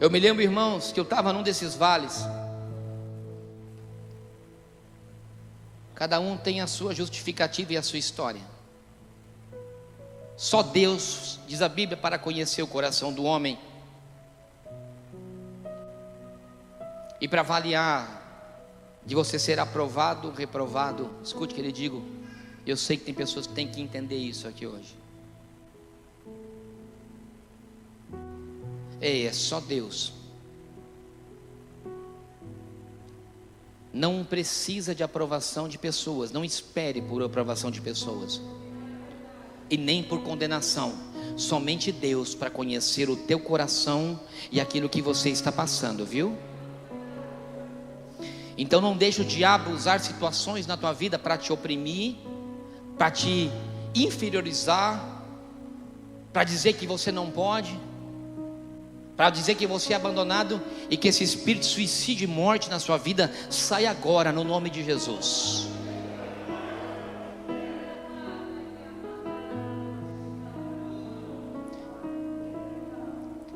Eu me lembro, irmãos, que eu estava num desses vales. Cada um tem a sua justificativa e a sua história. Só Deus, diz a Bíblia, para conhecer o coração do homem e para avaliar de você ser aprovado ou reprovado. Escute o que ele digo. Eu sei que tem pessoas que têm que entender isso aqui hoje. Ei, é só Deus. Não precisa de aprovação de pessoas. Não espere por aprovação de pessoas. E nem por condenação. Somente Deus para conhecer o teu coração e aquilo que você está passando, viu? Então não deixe o diabo usar situações na tua vida para te oprimir, para te inferiorizar, para dizer que você não pode, para dizer que você é abandonado, e que esse espírito de suicídio e morte na sua vida saia agora no nome de Jesus.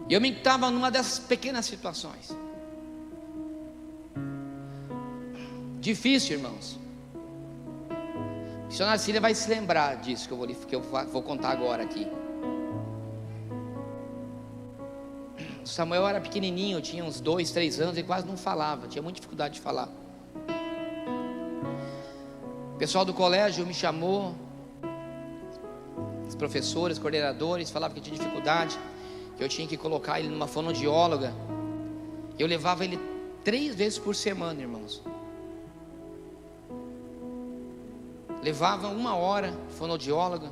Eu me estava numa dessas pequenas situações. Difícil, irmãos. A missionária Cília vai se lembrar disso que eu vou contar agora aqui. Samuel era pequenininho, tinha uns 2, 3 anos e quase não falava, tinha muita dificuldade de falar. O pessoal do colégio me chamou, os professores, coordenadores, falavam que tinha dificuldade, que eu tinha que colocar ele numa fonoaudióloga. Eu levava ele 3 vezes por semana, irmãos. Levava 1 hora, fonoaudióloga.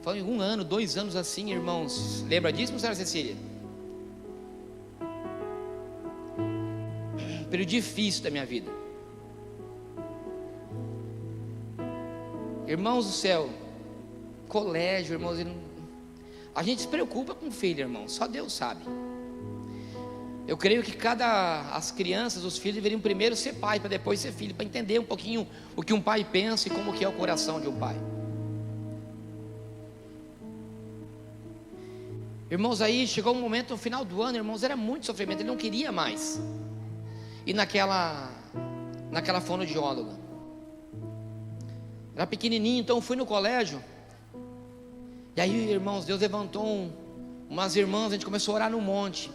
Foi 1 ano, 2 anos assim, irmãos. Lembra disso, senhora Cecília? Período difícil da minha vida. Irmãos do céu, colégio, irmãos, a gente se preocupa com o filho, irmão, só Deus sabe. Eu creio que as crianças, os filhos deveriam primeiro ser pai, para depois ser filho, para entender um pouquinho o que um pai pensa e como que é o coração de um pai. Irmãos, aí chegou um momento no final do ano, irmãos, era muito sofrimento, ele não queria mais ir naquela fonoaudióloga. Era pequenininho, então eu fui no colégio. E aí, irmãos, Deus levantou umas irmãs, a gente começou a orar no monte.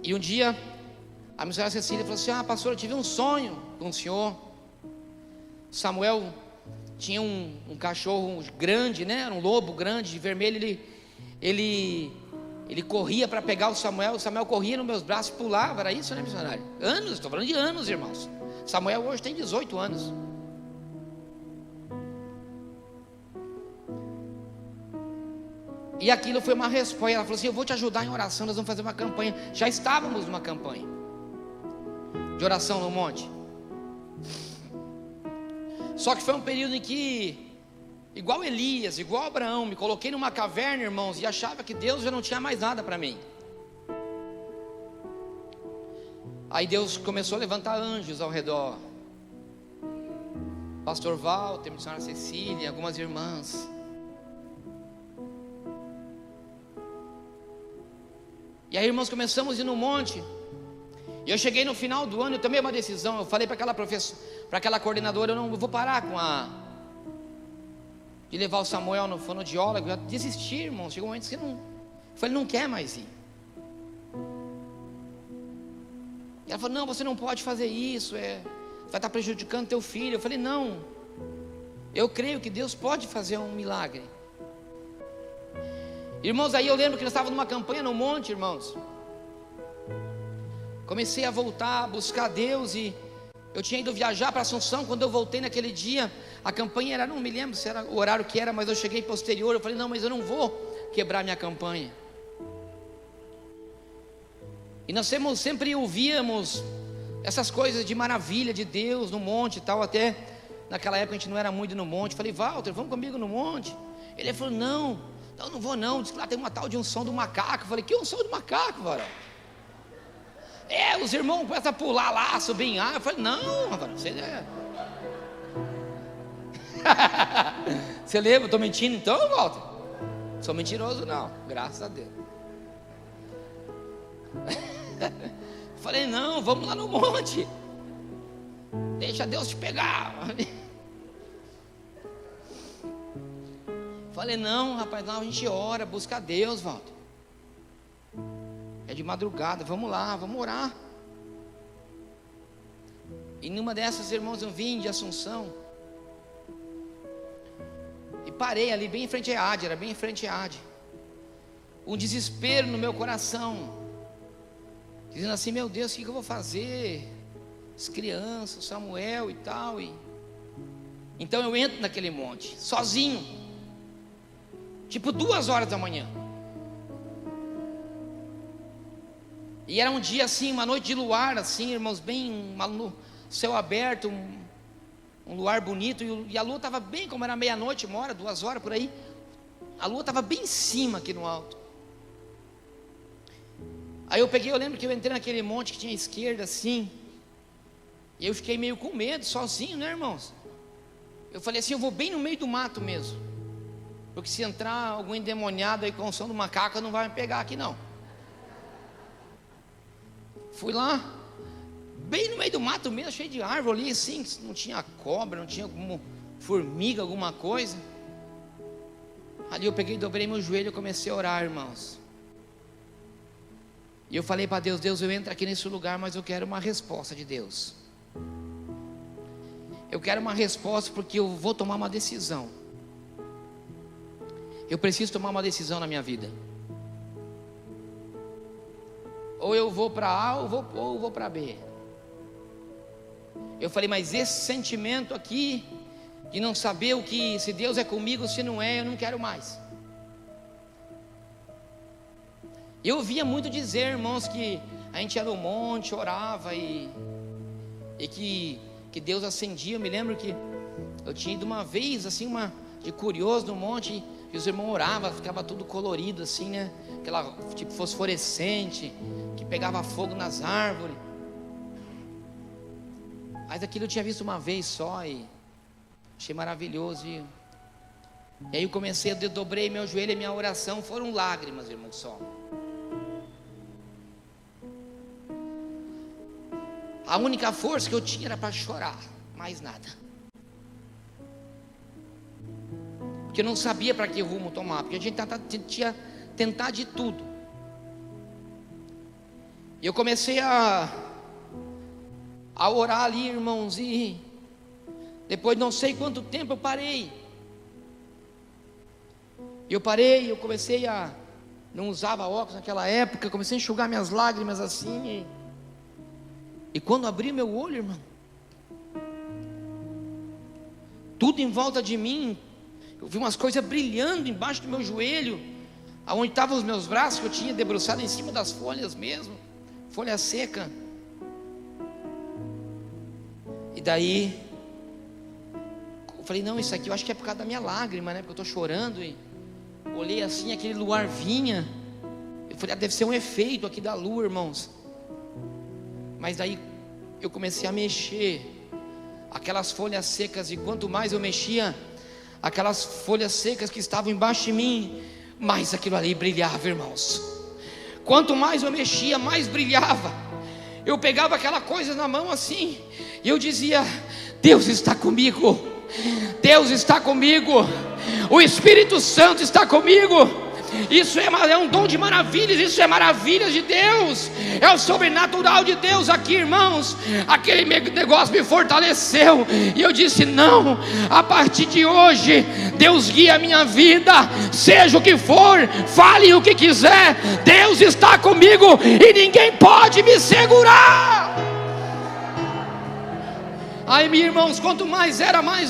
E um dia a missionária Cecília falou assim: pastor, eu tive um sonho com o senhor. Samuel tinha um cachorro grande, né? Era um lobo grande, vermelho. Ele corria para pegar o Samuel corria nos meus braços, pulava. Era isso, né, missionário? Anos, estou falando de anos, irmãos. Samuel hoje tem 18 anos. E aquilo foi uma resposta. Ela falou assim: eu vou te ajudar em oração, nós vamos fazer uma campanha. Já estávamos numa campanha de oração no monte. Só que foi um período em que, igual Elias, igual Abraão, me coloquei numa caverna, irmãos, e achava que Deus já não tinha mais nada para mim. Aí Deus começou a levantar anjos ao redor. Pastor Walter, missionária Cecília, algumas irmãs. E aí, irmãos, começamos a ir no monte. E eu cheguei no final do ano, eu tomei uma decisão. Eu falei para aquela professora, para aquela coordenadora: eu vou parar de levar o Samuel no fonoaudiólogo. Eu desisti, irmãos. Chegou um momento que eu falei: não quer mais ir. E ela falou: não, você não pode fazer isso. vai estar prejudicando teu filho. Eu falei, não, eu creio que Deus pode fazer um milagre. Irmãos, aí eu lembro que nós estávamos numa campanha no monte, irmãos. Comecei a voltar, a buscar Deus, e eu tinha ido viajar para Assunção. Quando eu voltei naquele dia, a campanha era, não me lembro se era o horário que era, mas eu cheguei posterior. Eu falei, não, mas eu não vou quebrar minha campanha. E nós sempre ouvíamos essas coisas de maravilha de Deus no monte e tal. Até naquela época a gente não era muito no monte. Eu falei, Walter, vamos comigo no monte? Ele falou, não vou não. Diz que lá tem uma tal de unção do macaco. Eu falei, que unção do macaco, varão? Os irmãos começam a pular lá, subir em ar. Eu falei, não, varão, você é... Você lembra? Estou mentindo então, Walter? Sou mentiroso não, graças a Deus. Falei, não, vamos lá no monte, deixa Deus te pegar. Falei, não, rapaz, não, a gente ora, busca a Deus, Walter. É de madrugada, vamos lá, vamos orar. E numa dessas, irmãos, eu vim de Assunção e parei ali bem em frente à EAD, era bem em frente à EAD. Um desespero no meu coração, dizendo assim, meu Deus, o que eu vou fazer? As crianças, o Samuel e tal. Então eu entro naquele monte, sozinho, tipo 2 horas da manhã. E era um dia assim, uma noite de luar assim, irmãos, bem céu aberto, um luar bonito. E a lua estava bem, como era meia-noite, 1 hora, 2 horas por aí. A lua estava bem em cima aqui no alto. Aí eu lembro que eu entrei naquele monte que tinha à esquerda assim, e eu fiquei meio com medo, sozinho, né, irmãos? Eu falei assim, eu vou bem no meio do mato mesmo, porque se entrar algum endemoniado aí com o som do macaco, não vai me pegar aqui não. Fui lá, bem no meio do mato mesmo, cheio de árvore ali assim, não tinha cobra, não tinha alguma formiga, alguma coisa. Ali eu dobrei meu joelho e comecei a orar, irmãos. E eu falei para Deus, Deus, eu entro aqui nesse lugar, mas eu quero uma resposta de Deus. Eu quero uma resposta porque eu vou tomar uma decisão. Eu preciso tomar uma decisão na minha vida. Ou eu vou para A ou eu vou para B. Eu falei, mas esse sentimento aqui de não saber se Deus é comigo ou se não é, eu não quero mais. Eu ouvia muito dizer, irmãos, que a gente ia no monte, orava e que Deus acendia. Eu me lembro que eu tinha ido uma vez, assim, de curioso no monte, e os irmãos oravam, ficava tudo colorido assim, né? Aquela tipo fosforescente, que pegava fogo nas árvores. Mas aquilo eu tinha visto uma vez só e achei maravilhoso. E aí eu dobrei meu joelho e minha oração foram lágrimas, irmãos, só. A única força que eu tinha era para chorar, mais nada. Porque eu não sabia para que rumo tomar, porque a gente tinha tentar de tudo. E eu comecei a orar ali, irmãos, e depois de não sei quanto tempo eu parei. Eu comecei não usava óculos naquela época, comecei a enxugar minhas lágrimas assim, e quando abri meu olho, irmão, tudo em volta de mim, eu vi umas coisas brilhando embaixo do meu joelho, aonde estavam os meus braços, que eu tinha debruçado em cima das folhas mesmo, folha seca. E daí eu falei, não, isso aqui eu acho que é por causa da minha lágrima, né? Porque eu estou chorando. E olhei assim, aquele luar vinha. Eu falei, deve ser um efeito aqui da lua, irmãos. Mas daí eu comecei a mexer aquelas folhas secas, e quanto mais eu mexia aquelas folhas secas que estavam embaixo de mim, mais aquilo ali brilhava, irmãos. Quanto mais eu mexia, mais brilhava. Eu pegava aquela coisa na mão assim, e eu dizia, Deus está comigo, Deus está comigo, o Espírito Santo está comigo. Isso é um dom de maravilhas, isso é maravilhas de Deus, é o sobrenatural de Deus aqui, irmãos. Aquele negócio me fortaleceu, e eu disse: não, a partir de hoje, Deus guia a minha vida, seja o que for, fale o que quiser, Deus está comigo, e ninguém pode me segurar. Aí, meus irmãos, quanto mais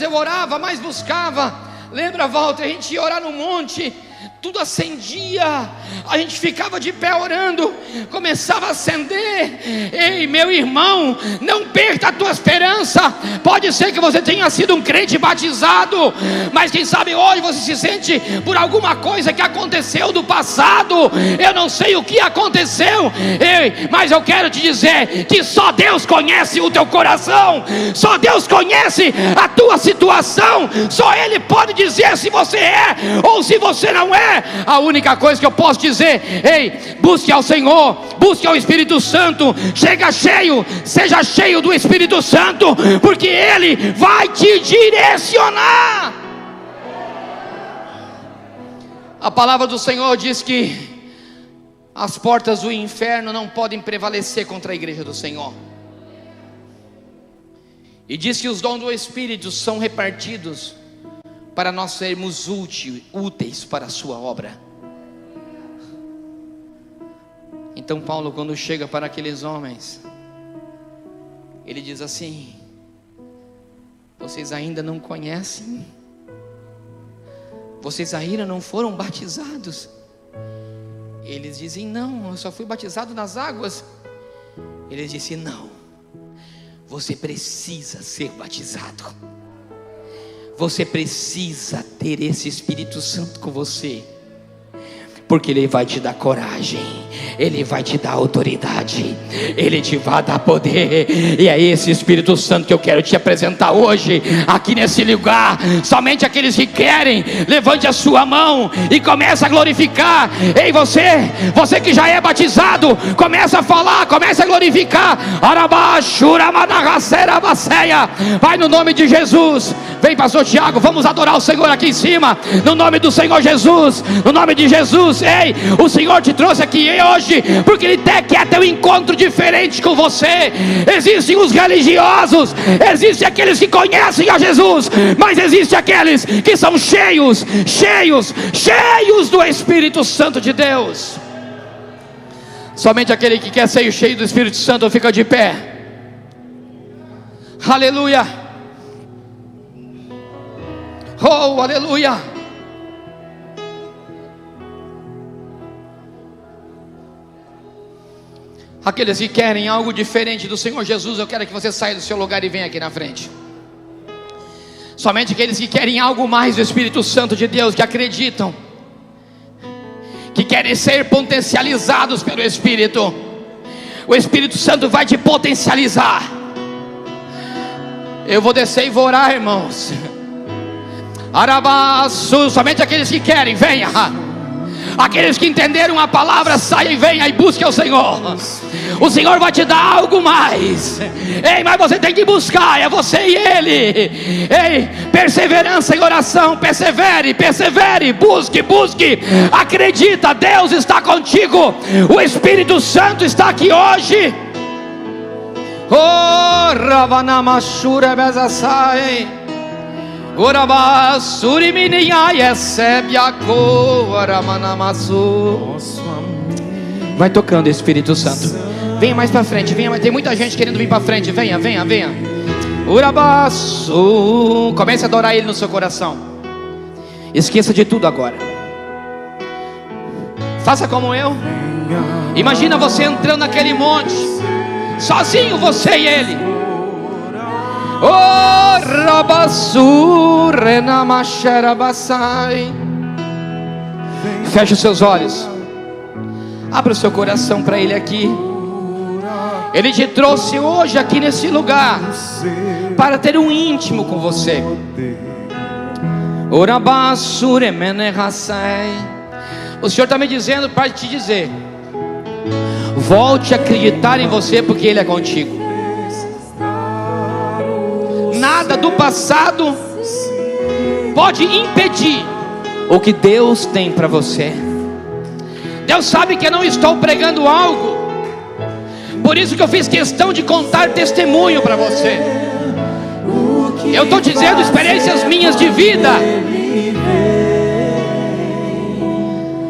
eu orava, mais buscava. Lembra, Walter, a gente ia orar no monte, tudo acendia, a gente ficava de pé orando, começava a acender. Ei, meu irmão, não perca a tua esperança. Pode ser que você tenha sido um crente batizado, mas quem sabe hoje você se sente por alguma coisa que aconteceu do passado. Eu não sei o que aconteceu, ei, mas eu quero te dizer que só Deus conhece o teu coração, só Deus conhece a tua situação, só Ele pode dizer se você é ou se você não é. A única coisa que eu posso dizer: ei, busque ao Senhor, busque ao Espírito Santo, seja cheio do Espírito Santo, porque Ele vai te direcionar. A palavra do Senhor diz que as portas do inferno não podem prevalecer contra a igreja do Senhor, e diz que os dons do Espírito são repartidos para nós sermos úteis para a sua obra. Então Paulo, quando chega para aqueles homens, ele diz assim: vocês ainda não conhecem? Vocês ainda não foram batizados? Eles dizem: não, eu só fui batizado nas águas. Ele disse: não, você precisa ser batizado. Você precisa ter esse Espírito Santo com você, porque Ele vai te dar coragem, Ele vai te dar autoridade, Ele te vai dar poder. E é esse Espírito Santo que eu quero te apresentar hoje, aqui nesse lugar. Somente aqueles que querem, levante a sua mão e comece a glorificar. Ei, você que já é batizado, começa a falar, começa a glorificar. Vai no nome de Jesus. Vem, pastor Tiago, vamos adorar o Senhor aqui em cima, no nome do Senhor Jesus, no nome de Jesus. Ei, o Senhor te trouxe aqui hoje, porque Ele quer ter um encontro diferente com você. Existem os religiosos, existem aqueles que conhecem a Jesus, mas existem aqueles que são cheios do Espírito Santo de Deus. Somente aquele que quer ser cheio do Espírito Santo fica de pé. Aleluia. Oh, aleluia. Aqueles que querem algo diferente do Senhor Jesus, eu quero que você saia do seu lugar e venha aqui na frente. Somente aqueles que querem algo mais do Espírito Santo de Deus, que acreditam, que querem ser potencializados pelo Espírito. O Espírito Santo vai te potencializar. Eu vou descer e vou orar, irmãos. Arabaçu, somente aqueles que querem, venha. Aqueles que entenderam a palavra, saia e venha e busque ao Senhor. O Senhor vai te dar algo mais. Ei, mas você tem que buscar, é você e Ele. Ei, perseverança em oração, persevere, busque, acredita, Deus está contigo. O Espírito Santo está aqui hoje. Oh, Ravanamashura Bezasai. Vai tocando, Espírito Santo. Venha mais para frente, venha, tem muita gente querendo vir para frente. Venha. Urabaçu. Comece a adorar Ele no seu coração. Esqueça de tudo agora. Faça como eu. Imagina você entrando naquele monte, sozinho, você e Ele. Oh, Rabasu, Renamacharabasai. Feche os seus olhos. Abra o seu coração para Ele aqui. Ele te trouxe hoje aqui nesse lugar para ter um íntimo com você. Orabasu, Remenehasai. O Senhor está me dizendo para te dizer: volte a acreditar em você, porque Ele é contigo. Nada do passado pode impedir o que Deus tem para você. Deus sabe que eu não estou pregando algo, por isso que eu fiz questão de contar testemunho para você. Eu estou dizendo experiências minhas de vida.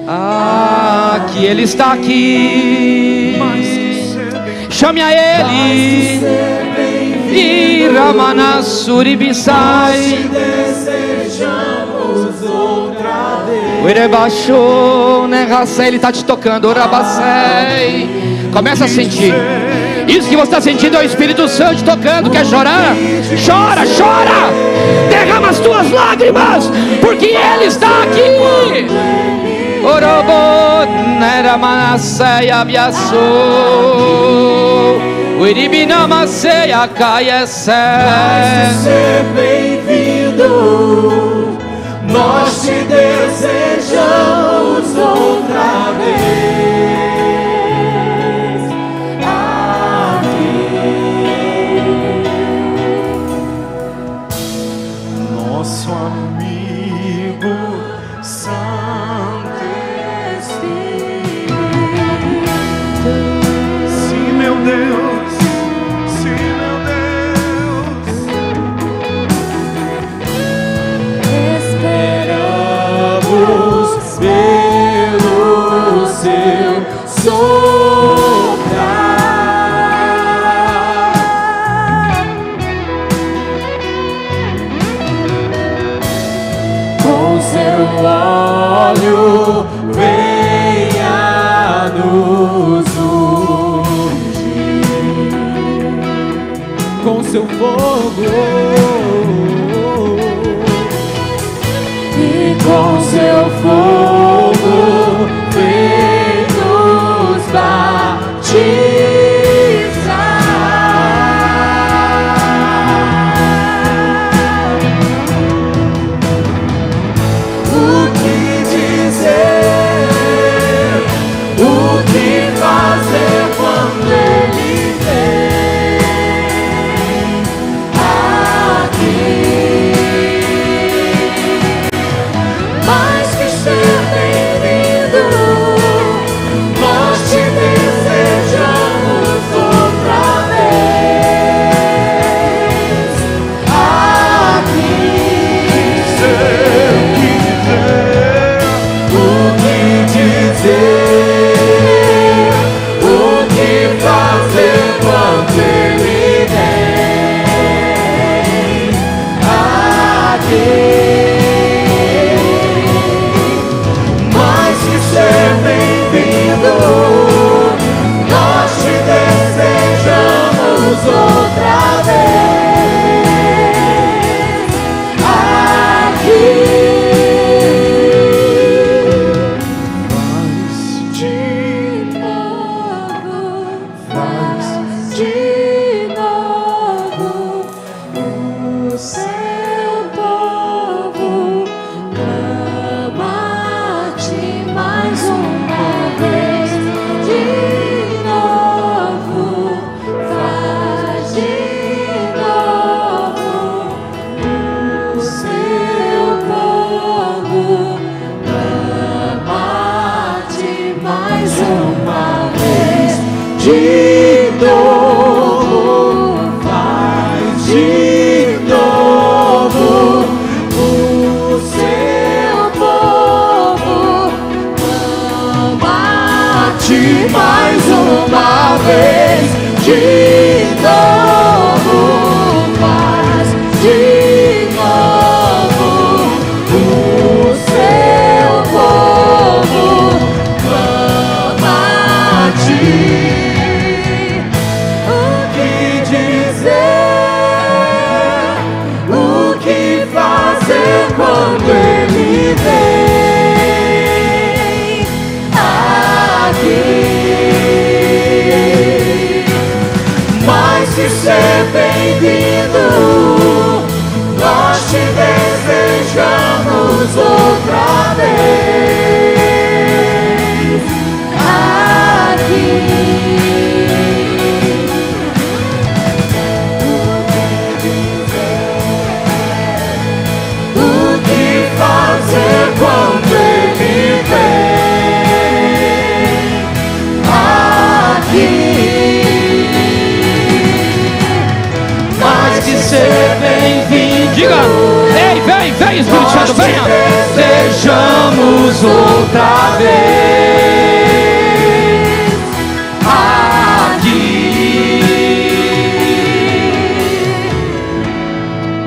Ah, que Ele está aqui. Chame a Ele. Iramanasuribisai. Ele está te tocando. Começa a sentir. Isso que você está sentindo é o Espírito Santo te tocando. Quer chorar? Chora, chora. Derrama as tuas lágrimas, porque Ele está aqui. Orobo Neramanaseia Biasu Uiribinamaseia Caiesse. Ser bem-vindo, nós te desejamos outra vez aqui. Nosso amigo Santo Espírito. Sim, meu Deus, sim, meu Deus. Esperamos pelo seu soprar, com seu óleo venha nos ungir, com seu fogo e com seu fogo vem nos batizar. O que dizer, o que fazer quando Ele vem aqui? Mais que ser bem-vindo, nós te desejamos outra vez aqui. O que dizer, o que fazer quando Ele vem aqui? Mais que ser bem-vindo, nós te desejamos outra vez aqui. Faz de novo o seu povo clama-te mais uma vez. De novo, faz de novo o seu povo clama-te mais uma vez. De novo, faz de novo o seu povo clama-te mais uma vez. De novo, faz de novo o seu povo clama-te. O que dizer, o que fazer quando Ele vem aqui? Mais que ser bem-vindo, nós te desejamos outra vez aqui. O que fazer quando Ele vem de ser bem-vindo. Diga, ei, vem, Espírito Santo, venha. Desejamos outra vez.